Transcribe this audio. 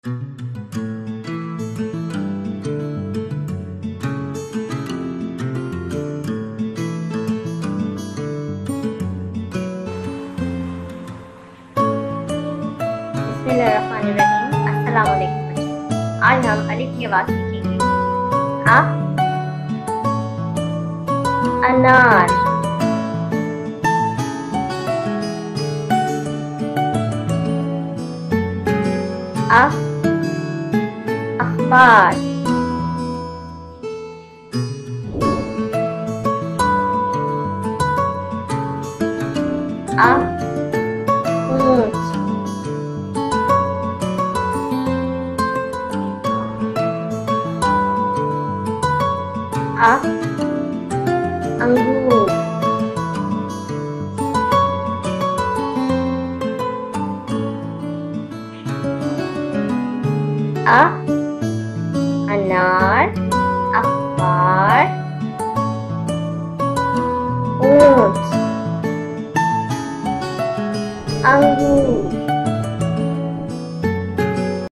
बिस्मिल्लाहिर्रहमानिर्रहीम। अस्सलाम वालेकुम बच्चों। आज हम अलिफ की आवाज सीखेंगे। आ, अनार। अ, अखबार। अ, ऊंट। अ, अंगूर। अ, अनार, अखबार, ऊंट, अंगूर।